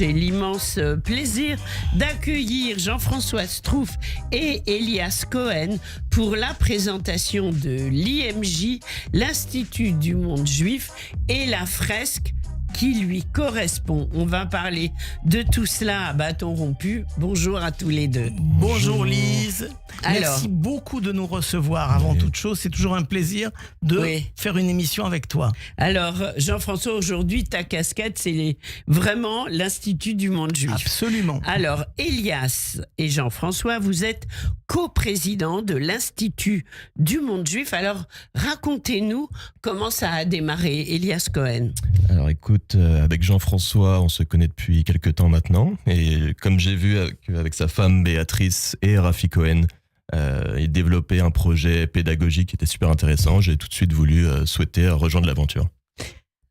j'ai l'immense plaisir d'accueillir Jean-François Strouf et Elias Cohen pour la présentation de l'IMJ, l'Institut du monde juif, et la fresque qui lui correspond. On va parler de tout cela à bâton rompu. Bonjour à tous les deux. Bonjour Lise. Merci beaucoup de nous recevoir. Avant toute chose, c'est toujours un plaisir de faire une émission avec toi. Alors, Jean-François, aujourd'hui, ta casquette, c'est vraiment l'Institut du monde juif. Absolument. Alors, Elias et Jean-François, vous êtes coprésidents de l'Institut du monde juif. Alors, racontez-nous comment ça a démarré, Elias Cohen. Alors écoute, avec Jean-François, on se connaît depuis quelques temps maintenant. Et comme j'ai vu avec sa femme Béatrice et Rafi Cohen, il développait un projet pédagogique qui était super intéressant, j'ai tout de suite voulu souhaiter rejoindre l'aventure.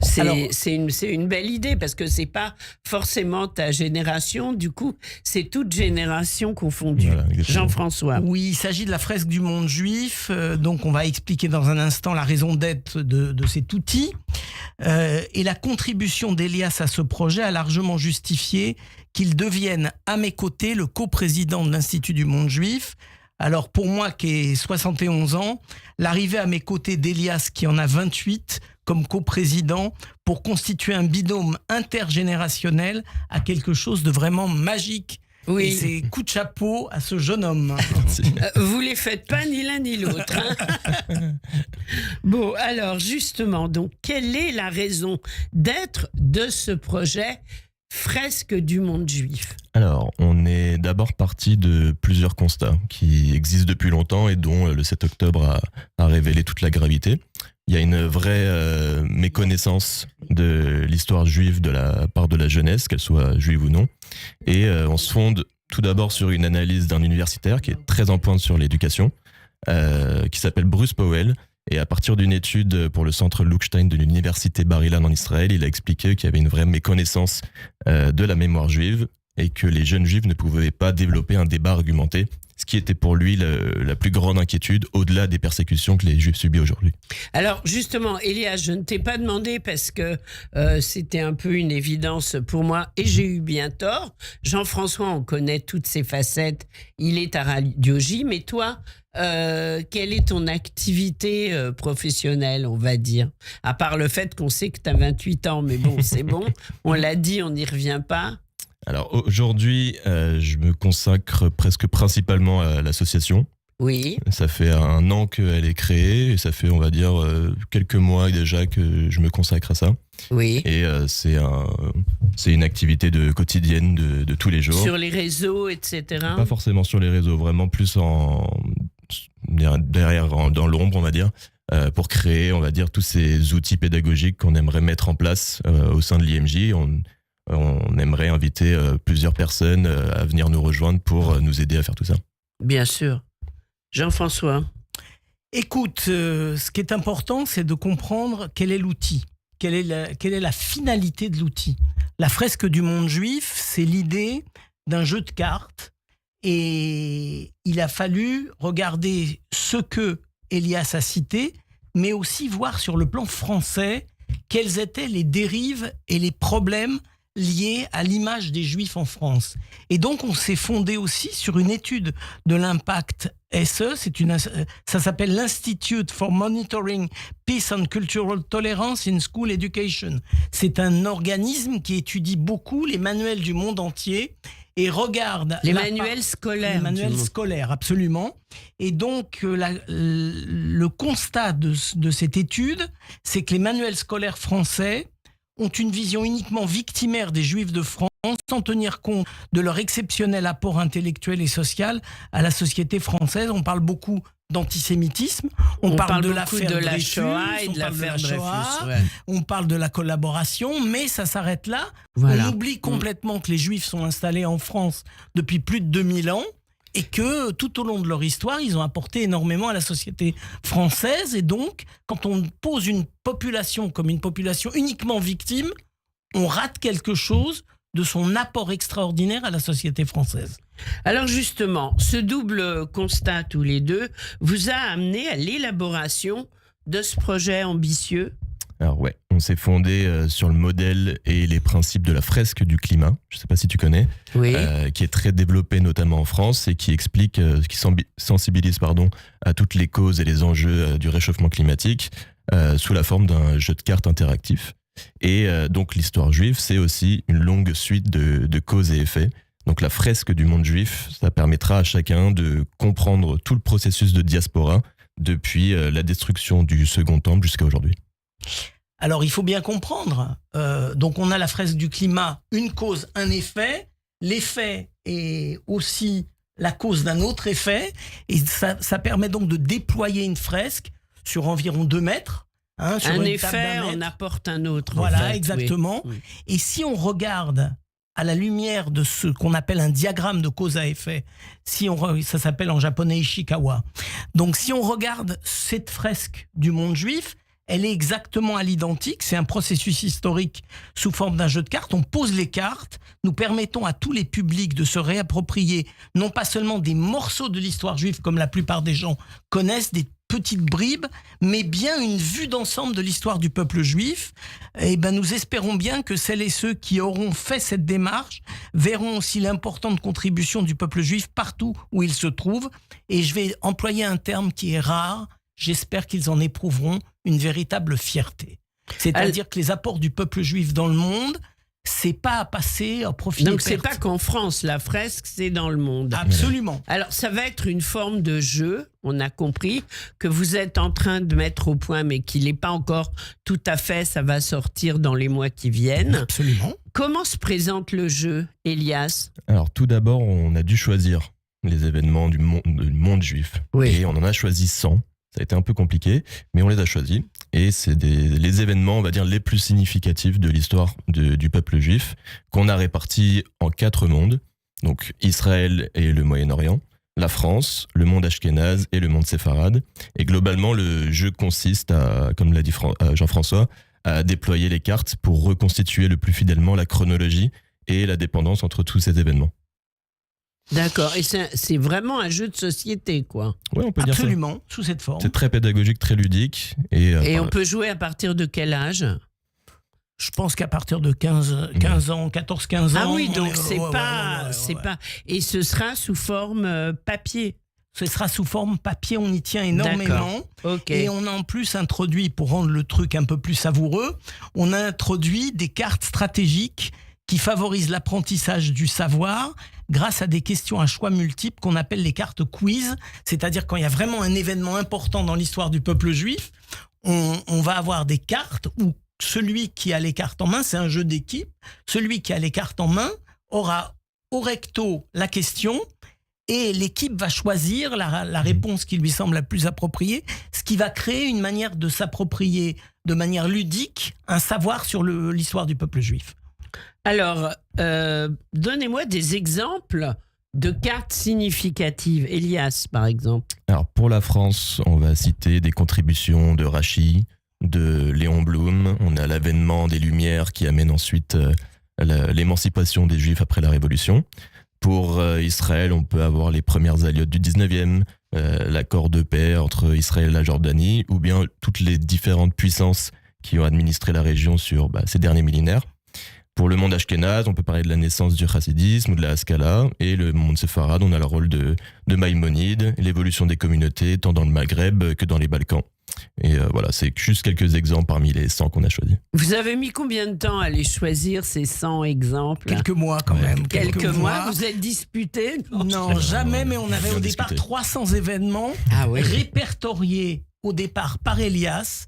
C'est une belle idée parce que c'est pas forcément ta génération, du coup c'est toute génération confondue. Voilà, Jean-François. Oui, il s'agit de la fresque du monde juif, donc on va expliquer dans un instant la raison d'être de cet outil. Et la contribution d'Elias à ce projet a largement justifié qu'il devienne à mes côtés le coprésident de l'Institut du monde juif. Alors pour moi qui ai 71 ans, l'arrivée à mes côtés d'Elias qui en a 28 comme coprésident pour constituer un binôme intergénérationnel a quelque chose de vraiment magique. Oui. Et c'est coup de chapeau à ce jeune homme. Vous les faites pas ni l'un ni l'autre. Hein. Bon, alors justement, donc quelle est la raison d'être de ce projet Fresque du monde juif? Alors, on est d'abord parti de plusieurs constats qui existent depuis longtemps et dont le 7 octobre a révélé toute la gravité. Il y a une vraie méconnaissance de l'histoire juive de la part de la jeunesse, qu'elle soit juive ou non. Et on se fonde tout d'abord sur une analyse d'un universitaire qui est très en pointe sur l'éducation, qui s'appelle Bruce Powell. Et à partir d'une étude pour le centre Lookstein de l'université Bar-Ilan en Israël, il a expliqué qu'il y avait une vraie méconnaissance de la mémoire juive et que les jeunes juifs ne pouvaient pas développer un débat argumenté, ce qui était pour lui la plus grande inquiétude au-delà des persécutions que les juifs subissent aujourd'hui. Alors justement, Elias, je ne t'ai pas demandé parce que c'était un peu une évidence pour moi et j'ai eu bien tort. Jean-François, on connaît toutes ses facettes, il est à Radio J, mais toi, quelle est ton activité professionnelle, on va dire? À part le fait qu'on sait que tu as 28 ans, mais bon, c'est bon, on l'a dit, on n'y revient pas. Alors aujourd'hui, je me consacre presque principalement à l'association. Oui. Ça fait 1 an qu'elle est créée et ça fait, on va dire, quelques mois déjà que je me consacre à ça. Oui. Et c'est une activité quotidienne de tous les jours. Sur les réseaux, etc. Pas forcément sur les réseaux, vraiment plus derrière, dans l'ombre, on va dire, pour créer, on va dire, tous ces outils pédagogiques qu'on aimerait mettre en place au sein de l'IMJ. On aimerait inviter plusieurs personnes à venir nous rejoindre pour nous aider à faire tout ça. Bien sûr. Jean-François. Écoute, ce qui est important, c'est de comprendre quel est l'outil, quelle est la finalité de l'outil. La fresque du monde juif, c'est l'idée d'un jeu de cartes et il a fallu regarder ce que Elias a cité, mais aussi voir sur le plan français quelles étaient les dérives et les problèmes liés à l'image des Juifs en France. Et donc, on s'est fondé aussi sur une étude de l'impact SE, ça s'appelle l'Institute for Monitoring Peace and Cultural Tolerance in School Education. C'est un organisme qui étudie beaucoup les manuels du monde entier et regarde... Les manuels scolaires. Les manuels scolaires, absolument. Et donc, le constat de cette étude, c'est que les manuels scolaires français ont une vision uniquement victimaire des Juifs de France, sans tenir compte de leur exceptionnel apport intellectuel et social à la société française. On parle beaucoup d'antisémitisme, on parle de l'affaire Dreyfus, Shoah et de l'affaire Dreyfus, on parle de la collaboration, mais ça s'arrête là. Voilà. On oublie complètement que les Juifs sont installés en France depuis plus de 2000 ans et que tout au long de leur histoire, ils ont apporté énormément à la société française. Et donc, quand on pose une population comme une population uniquement victime, on rate quelque chose de son apport extraordinaire à la société française. Alors justement, ce double constat tous les deux vous a amené à l'élaboration de ce projet ambitieux? Alors ouais, on s'est fondé sur le modèle et les principes de la fresque du climat, je ne sais pas si tu connais, Oui. qui est très développée notamment en France et qui explique, sensibilise à toutes les causes et les enjeux du réchauffement climatique sous la forme d'un jeu de cartes interactif. Et donc l'histoire juive, c'est aussi une longue suite de causes et effets. Donc la fresque du monde juif, ça permettra à chacun de comprendre tout le processus de diaspora depuis la destruction du Second Temple jusqu'à aujourd'hui. Alors, il faut bien comprendre. Donc, on a la fresque du climat, une cause, un effet. L'effet est aussi la cause d'un autre effet. Et ça permet donc de déployer une fresque sur environ 2 mètres. Sur Un une effet table d'1 en mètre. apporte un autre. en Voilà, fait, exactement. oui. Et si on regarde à la lumière de ce qu'on appelle un diagramme de cause à effet, ça s'appelle en japonais Ishikawa. Donc, si on regarde cette fresque du monde juif, elle est exactement à l'identique. C'est un processus historique sous forme d'un jeu de cartes. On pose les cartes. Nous permettons à tous les publics de se réapproprier non pas seulement des morceaux de l'histoire juive, comme la plupart des gens connaissent, des petites bribes, mais bien une vue d'ensemble de l'histoire du peuple juif. Et nous espérons bien que celles et ceux qui auront fait cette démarche verront aussi l'importante contribution du peuple juif partout où il se trouve. Et je vais employer un terme qui est rare. J'espère qu'ils en éprouveront une véritable fierté. C'est-à-dire que les apports du peuple juif dans le monde, c'est pas à passer à profit et Donc c'est perte. pas qu'en France, la fresque, c'est dans le monde. Absolument. Alors ça va être une forme de jeu, on a compris, que vous êtes en train de mettre au point, mais qu'il n'est pas encore tout à fait, ça va sortir dans les mois qui viennent. Absolument. Comment se présente le jeu, Elias ? Alors tout d'abord, on a dû choisir les événements du monde juif. Oui. Et on en a choisi 100. Ça a été un peu compliqué, mais on les a choisis. Et c'est les événements, on va dire, les plus significatifs de l'histoire du peuple juif, qu'on a répartis en 4 mondes. Donc Israël et le Moyen-Orient, la France, le monde ashkénaze et le monde séfarade. Et globalement, le jeu consiste à, comme l'a dit Jean-François, à déployer les cartes pour reconstituer le plus fidèlement la chronologie et la dépendance entre tous ces événements. D'accord, et c'est vraiment un jeu de société, quoi. Ouais, on peut dire ça. Absolument, sous cette forme. C'est très pédagogique, très ludique. Et on peut jouer à partir de quel âge ? Je pense qu'à partir de 15 ans, 14-15 ans... Ah oui, donc c'est ouais, pas... Et ce sera sous forme papier. Ce sera sous forme papier, on y tient énormément. Ok. Et on a en plus introduit, pour rendre le truc un peu plus savoureux, on a introduit des cartes stratégiques qui favorisent l'apprentissage du savoir grâce à des questions à choix multiples qu'on appelle les cartes quiz. C'est-à-dire quand il y a vraiment un événement important dans l'histoire du peuple juif, on va avoir des cartes où celui qui a les cartes en main, c'est un jeu d'équipe, celui qui a les cartes en main aura au recto la question et l'équipe va choisir la réponse qui lui semble la plus appropriée, ce qui va créer une manière de s'approprier de manière ludique un savoir sur l'histoire du peuple juif. Alors, donnez-moi des exemples de cartes significatives. Elias, par exemple. Alors pour la France, on va citer des contributions de Rachi, de Léon Blum. On a l'avènement des Lumières qui amène ensuite l'émancipation des Juifs après la Révolution. Pour Israël, on peut avoir les premières aliotes du 19e, l'accord de paix entre Israël et la Jordanie, ou bien toutes les différentes puissances qui ont administré la région sur ces derniers millénaires. Pour le monde ashkénaze, on peut parler de la naissance du chassidisme ou de la Haskalah. Et le monde séfarade, on a le rôle de Maïmonide, l'évolution des communautés tant dans le Maghreb que dans les Balkans. Et voilà, c'est juste quelques exemples parmi les 100 qu'on a choisis. Vous avez mis combien de temps à les choisir, ces 100 exemples ? Quelques mois quand même. Quelques mois. Vous êtes disputés ? Non, jamais, mais on avait Bien au départ discuté. 300 événements Ah oui. répertoriés au départ par Elias.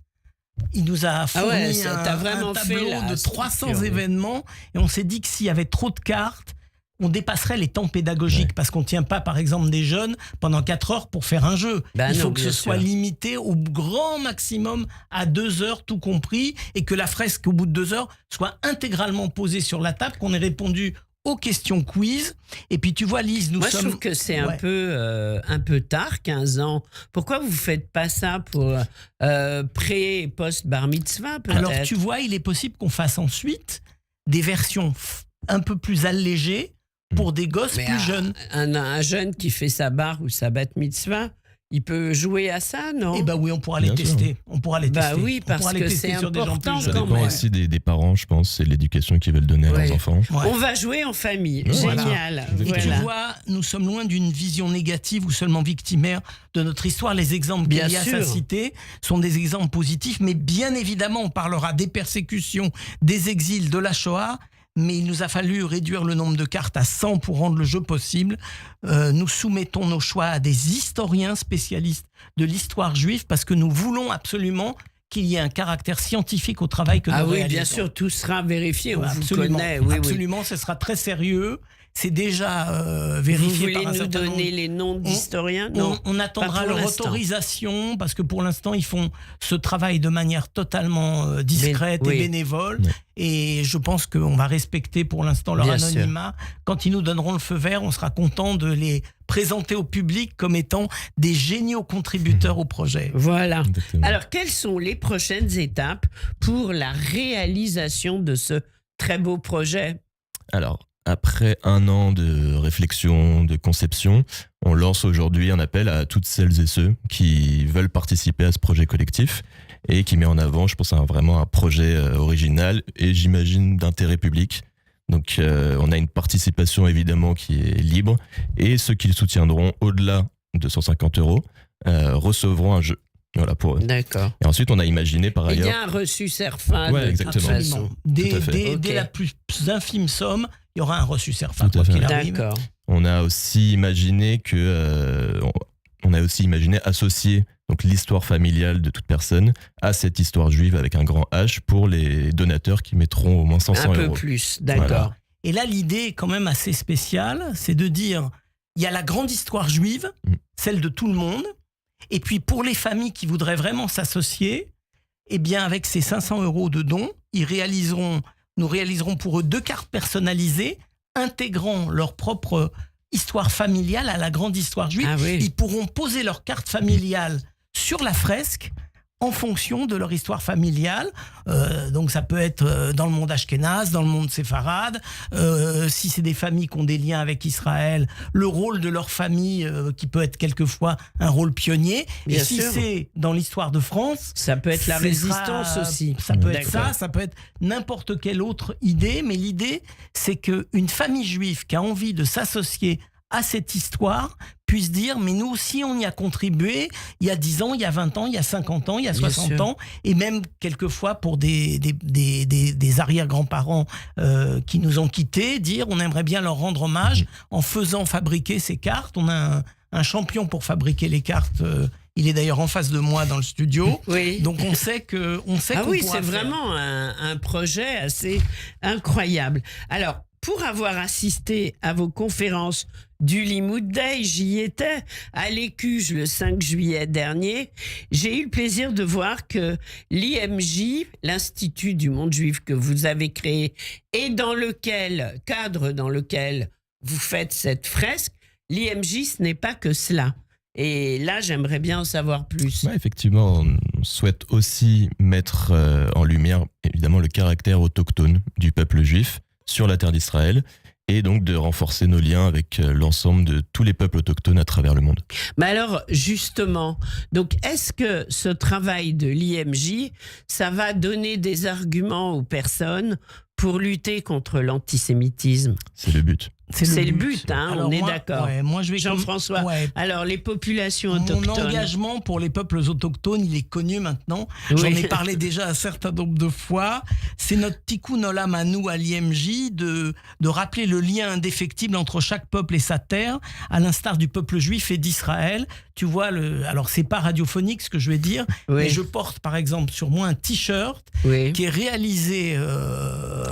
Il nous a fourni t'as vraiment un tableau fait la de 300 structure, oui. événements et on s'est dit que s'il y avait trop de cartes, on dépasserait les temps pédagogiques parce qu'on ne tient pas, par exemple, des jeunes pendant 4 heures pour faire un jeu. Il faut que ce soit limité au grand maximum à 2 heures, tout compris, et que la fresque, au bout de 2 heures, soit intégralement posée sur la table, qu'on ait répondu aux questions quiz. Et puis, tu vois, Lise, Moi, je trouve que c'est un peu tard, 15 ans. Pourquoi vous ne faites pas ça pour pré- et post-bar mitzvah, peut-être ? Alors, tu vois, il est possible qu'on fasse ensuite des versions un peu plus allégées pour des gosses plus jeunes. Un jeune qui fait sa bar ou sa bat mitzvah, il peut jouer à ça, non? Eh ben oui, on pourra les Bien sûr. tester. On pourra les Bah tester. oui, On parce pourra les que tester c'est sur des gens important plus Ça jeunes. quand dépend même. aussi des parents, je pense, et de l'éducation qu'ils veulent donner à Ouais. leurs enfants. Ouais. On va jouer en famille. Ouais, Génial. voilà. Et Voilà. tu vois, nous sommes loin d'une vision négative ou seulement victimaire de notre histoire. Les exemples Bien qu'Elias a sûr. cités sont des exemples positifs, mais bien évidemment, on parlera des persécutions, des exils, de la Shoah. Mais il nous a fallu réduire le nombre de cartes à 100 pour rendre le jeu possible. Nous soumettons nos choix à des historiens spécialistes de l'histoire juive parce que nous voulons absolument qu'il y ait un caractère scientifique au travail que nous Ah oui, réalisons. bien sûr, tout sera vérifié. On Absolument, vous connaît. Oui, oui. absolument, ce sera très sérieux. C'est déjà Vous vérifié voulez par un nous certain nombre. donner les noms d'historiens? Non. On attendra pas pour leur l'instant. autorisation parce que pour l'instant ils font ce travail de manière totalement discrète Oui. et bénévole Oui. et je pense qu'on va respecter pour l'instant leur Bien sûr. anonymat. Quand ils nous donneront le feu vert, on sera content de les présenter au public comme étant des géniaux contributeurs au projet. Voilà. Exactement. Alors, quelles sont les prochaines étapes pour la réalisation de ce très beau projet? Alors, après un an de réflexion, de conception, on lance aujourd'hui un appel à toutes celles et ceux qui veulent participer à ce projet collectif et qui met en avant, je pense, vraiment un projet original et j'imagine d'intérêt public. Donc, on a une participation évidemment qui est libre et ceux qui le soutiendront au-delà de 150 € recevront un jeu. Voilà pour eux. D'accord. Et ensuite, on a imaginé par Il y ailleurs. a un reçu CERFA Ouais, de exactement. toute façon. Absolument. Dès, Tout à fait. dès- Ok. dès la plus infime somme, il y aura un reçu CERFA, Tout à quoi fait. qu'il arrive. D'accord. On a aussi imaginé on a aussi imaginé associer donc l'histoire familiale de toute personne à cette histoire juive avec un grand H pour les donateurs qui mettront au moins 500 Un peu €. plus, d'accord. Voilà. Et là, l'idée est quand même assez spéciale, c'est de dire, il y a la grande histoire juive, celle de tout le monde, et puis pour les familles qui voudraient vraiment s'associer, eh bien avec ces 500 € de dons, nous réaliserons pour eux 2 cartes personnalisées, intégrant leur propre histoire familiale à la grande histoire juive. Ah oui. Ils pourront poser leur carte familiale sur la fresque en fonction de leur histoire familiale. Donc ça peut être dans le monde ashkénaze, dans le monde séfarade. Si c'est des familles qui ont des liens avec Israël, le rôle de leur famille qui peut être quelquefois un rôle pionnier. Bien Et si sûr. c'est dans l'histoire de France, Ça peut être la ce résistance sera- aussi. Ça peut être D'accord. ça peut être n'importe quelle autre idée, mais l'idée, c'est qu'une famille juive qui a envie de s'associer à cette histoire puisse dire, mais nous aussi on y a contribué il y a 10 ans, il y a 20 ans, il y a 50 ans, il y a Bien 60 sûr. ans, et même quelquefois pour des arrière-grands-parents qui nous ont quittés, dire on aimerait bien leur rendre hommage en faisant fabriquer ces cartes. On a un champion pour fabriquer les cartes, il est d'ailleurs en face de moi dans le studio. Oui. Donc on sait Ah qu'on oui, pourra c'est faire. vraiment un projet assez incroyable. Alors, pour avoir assisté à vos conférences du Limoud Day, j'y étais à l'Écuge le 5 juillet dernier. J'ai eu le plaisir de voir que l'IMJ, l'Institut du monde juif que vous avez créé et cadre dans lequel vous faites cette fresque, l'IMJ, ce n'est pas que cela. Et là, j'aimerais bien en savoir plus. Ouais, effectivement, on souhaite aussi mettre en lumière évidemment le caractère autochtone du peuple juif sur la terre d'Israël et donc de renforcer nos liens avec l'ensemble de tous les peuples autochtones à travers le monde. Mais alors, justement, donc est-ce que ce travail de l'IMJ, ça va donner des arguments aux personnes pour lutter contre l'antisémitisme? C'est le but. C'est le but, hein, Alors on est moi- d'accord. ouais, moi, je vais Jean-François, Ouais. alors les populations Mon autochtones. engagement pour les peuples autochtones, il est connu maintenant. Oui. J'en ai parlé déjà un certain nombre de fois. C'est notre tikkun olam à nous, à l'IMJ, de rappeler le lien indéfectible entre chaque peuple et sa terre, à l'instar du peuple juif et d'Israël. Tu vois, alors c'est pas radiophonique ce que je vais dire, Oui. mais je porte par exemple sur moi un t-shirt Oui. qui est réalisé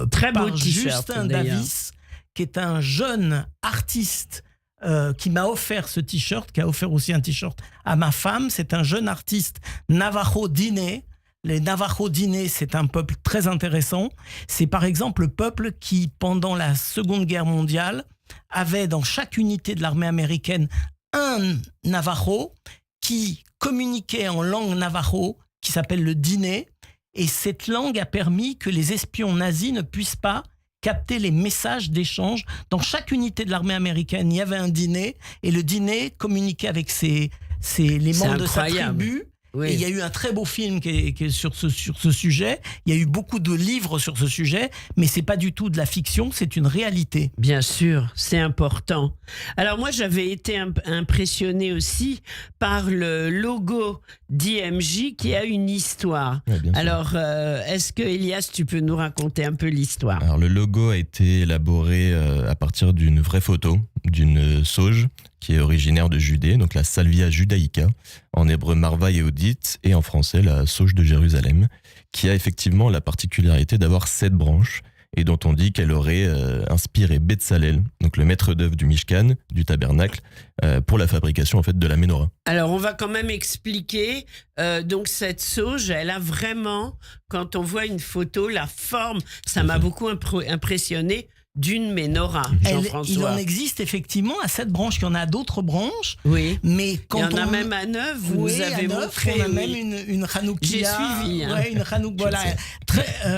Très beau par t-shirt, Justin d'ailleurs. Davis, qui est un jeune artiste qui m'a offert ce t-shirt, qui a offert aussi un t-shirt à ma femme. C'est un jeune artiste Navajo Diné. Les Navajo Diné, c'est un peuple très intéressant. C'est par exemple le peuple qui, pendant la Seconde Guerre mondiale, avait dans chaque unité de l'armée américaine un Navajo qui communiquait en langue Navajo, qui s'appelle le Diné. Et cette langue a permis que les espions nazis ne puissent pas capter les messages d'échange. Dans chaque unité de l'armée américaine, il y avait un dîner, et le dîner communiquait avec ses c'est les C'est membres de sa incroyable. tribu. Oui. Et il y a eu un très beau film qui est sur ce sujet. Il y a eu beaucoup de livres sur ce sujet, mais c'est pas du tout de la fiction, c'est une réalité. Bien sûr, c'est important. Alors moi, j'avais été impressionné aussi par le logo d'IMJ qui a une histoire. Ouais, bien sûr. Alors, est-ce que Elias, tu peux nous raconter un peu l'histoire? Alors, le logo a été élaboré à partir d'une vraie photo d'une sauge qui est originaire de Judée, donc la Salvia judaica, en hébreu Marva Yehudit, et en français la sauge de Jérusalem, qui a effectivement la particularité d'avoir 7 branches et dont on dit qu'elle aurait inspiré Betzalel, donc le maître d'œuvre du Mishkan, du tabernacle, pour la fabrication en fait de la menorah. Alors, on va quand même expliquer. Donc, cette sauge, elle a vraiment, quand on voit une photo, la forme, ça m'a beaucoup impressionné, d'une menorah, Il Jean-François. en existe effectivement à 7 branches, il y en a d'autres branches, Oui. mais Il quand y en a on... même à 9, vous Oui, nous avez à Neuf, montré. on a oui. même une Hanoukia. J'ai suivi, hein. Ouais, une Hanoukia. Voilà,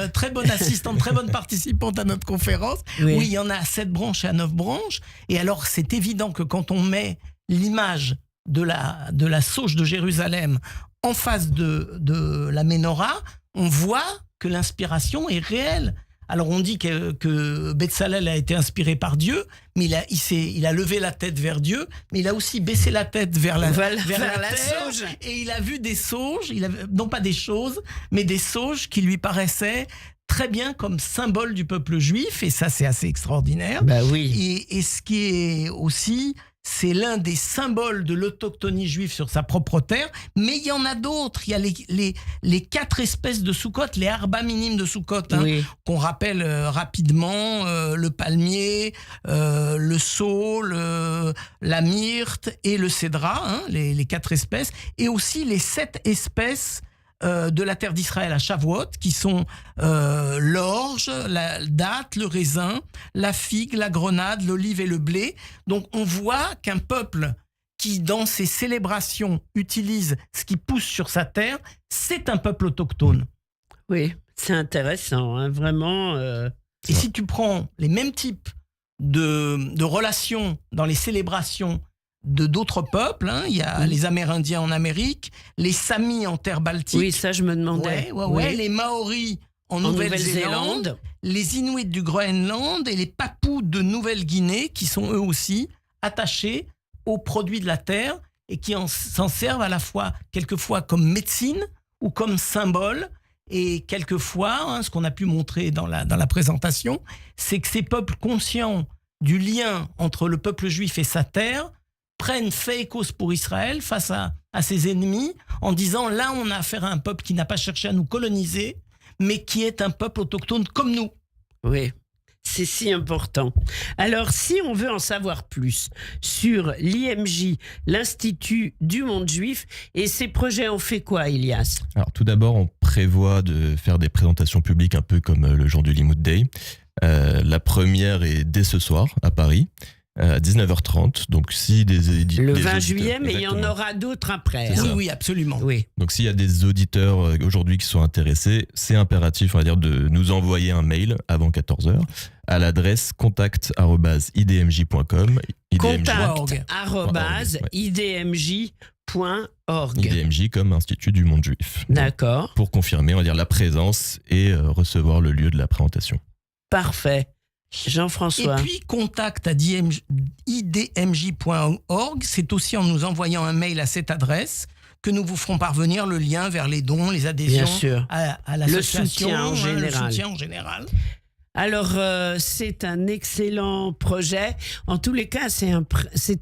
très bonne assistante, très bonne participante à notre conférence. Oui. Oui, il y en a à 7 branches et à 9 branches. Et alors, c'est évident que quand on met l'image de la sauge de Jérusalem en face de la menorah, on voit que l'inspiration est réelle. Alors on dit que Betzalel a été inspiré par Dieu, mais il a levé la tête vers Dieu, mais il a aussi baissé la tête vers la Vers la terre, sauge. et il a vu des sauges, non pas des choses, mais des sauges qui lui paraissaient très bien comme symbole du peuple juif, et ça c'est assez extraordinaire. Bah oui. Et ce qui est aussi, c'est l'un des symboles de l'autochtonie juive sur sa propre terre, mais il y en a d'autres. Il y a les 4 espèces de Sukkot, les arba minimes de Sukkot, hein, Oui. qu'on rappelle rapidement, le palmier, le saule, la myrte et le cédra, hein, les 4 espèces, et aussi les 7 espèces de la terre d'Israël à Shavuot, qui sont l'orge, la date, le raisin, la figue, la grenade, l'olive et le blé. Donc on voit qu'un peuple qui, dans ses célébrations, utilise ce qui pousse sur sa terre, c'est un peuple autochtone. Oui, c'est intéressant, hein, vraiment. Et si tu prends les mêmes types de relations dans les célébrations de d'autres peuples, hein, il y a les Amérindiens en Amérique, les Samis en terre baltique, Oui, ça, je me demandais. ouais, les Maoris en Nouvelle-Zélande, les Inuits du Groenland et les Papous de Nouvelle-Guinée, qui sont eux aussi attachés aux produits de la terre et qui s'en servent à la fois, quelquefois comme médecine ou comme symbole. Et quelquefois, hein, ce qu'on a pu montrer dans la présentation, c'est que ces peuples conscients du lien entre le peuple juif et sa terre prennent fait et cause pour Israël face à ses ennemis en disant là on a affaire à un peuple qui n'a pas cherché à nous coloniser mais qui est un peuple autochtone comme nous. Oui, c'est si important. Alors, si on veut en savoir plus sur l'IMJ, l'Institut du monde juif, et ses projets, on fait quoi, Elias? Alors tout d'abord, on prévoit de faire des présentations publiques un peu comme le jour du Limoud Day. La première est dès ce soir à Paris. À 19h30, donc si des Le 20 juillet, mais il y en aura d'autres après. C'est hein. ça. Oui, absolument. Oui. Donc s'il y a des auditeurs aujourd'hui qui sont intéressés, c'est impératif, on va dire, de nous envoyer un mail avant 14h à l'adresse contact@idmj.com. Contact@idmj.org. IDMJ comme Institut du monde juif. D'accord, Pour confirmer, on va dire, la présence et recevoir le lieu de la présentation. parfait. Et Jean-François. puis, contact à idmj.org, c'est aussi en nous envoyant un mail à cette adresse que nous vous ferons parvenir le lien vers les dons, les adhésions Bien sûr. à l'association. soutien en général. Le soutien en général. Alors, c'est un excellent projet. En tous les cas, c'est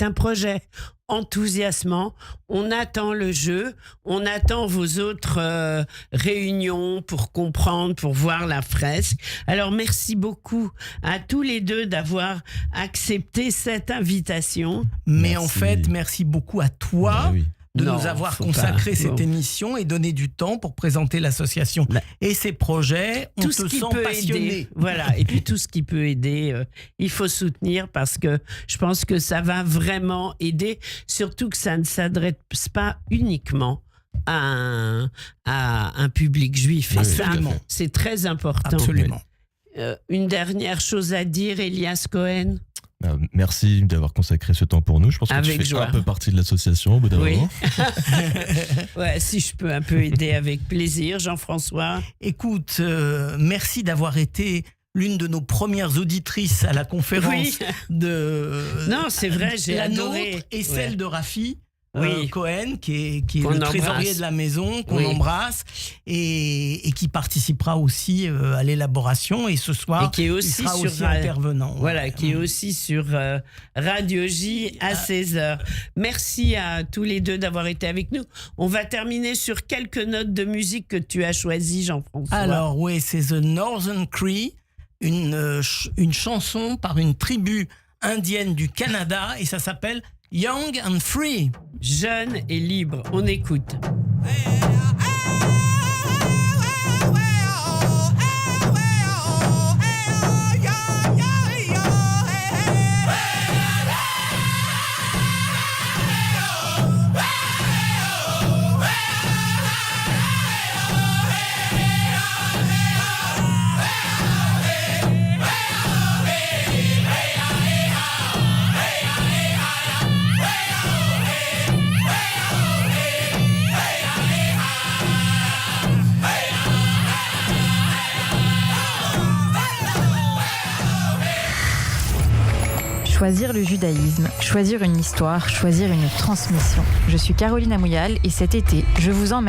un projet enthousiasmant. On attend le jeu, on attend vos autres réunions pour comprendre, pour voir la fresque. Alors, merci beaucoup à tous les deux d'avoir accepté cette invitation. Mais Merci. en fait, merci beaucoup à toi. Ah oui. De Non, nous avoir faut consacré pas. cette Bon. émission et donné du temps pour présenter l'association Bah, et ses projets. On tout te ce qui sent peut passionné. aider. Voilà. Et puis tout ce qui peut aider, il faut soutenir parce que je pense que ça va vraiment aider, surtout que ça ne s'adresse pas uniquement à un public juif. Et ça, Absolument. c'est très important. Absolument. Une dernière chose à dire, Elias Cohen? Merci d'avoir consacré ce temps pour nous. Je pense que Avec tu fais joie. un peu partie de l'association au bout d'un Oui. moment. Ouais, si je peux un peu aider avec plaisir, Jean-François. Écoute, merci d'avoir été l'une de nos premières auditrices à la conférence Oui. de Non, c'est vrai, j'ai la adoré. nôtre et celle Ouais. de Rafi Oui. Cohen, qui est Qu'on le embrasse. trésorier de la maison, qu'on Oui. embrasse, et qui participera aussi à l'élaboration. Et ce soir, Et qui est il aussi sera sur aussi intervenant. Voilà, Ouais. qui est aussi sur Radio J à 16h. Merci à tous les deux d'avoir été avec nous. On va terminer sur quelques notes de musique que tu as choisies, Jean-François. Alors, oui, c'est The Northern Cree, une chanson par une tribu indienne du Canada, et ça s'appelle Young and Free. Jeune et libre, on écoute. Choisir le judaïsme, choisir une histoire, choisir une transmission. Je suis Caroline Amouyal et cet été, je vous emmène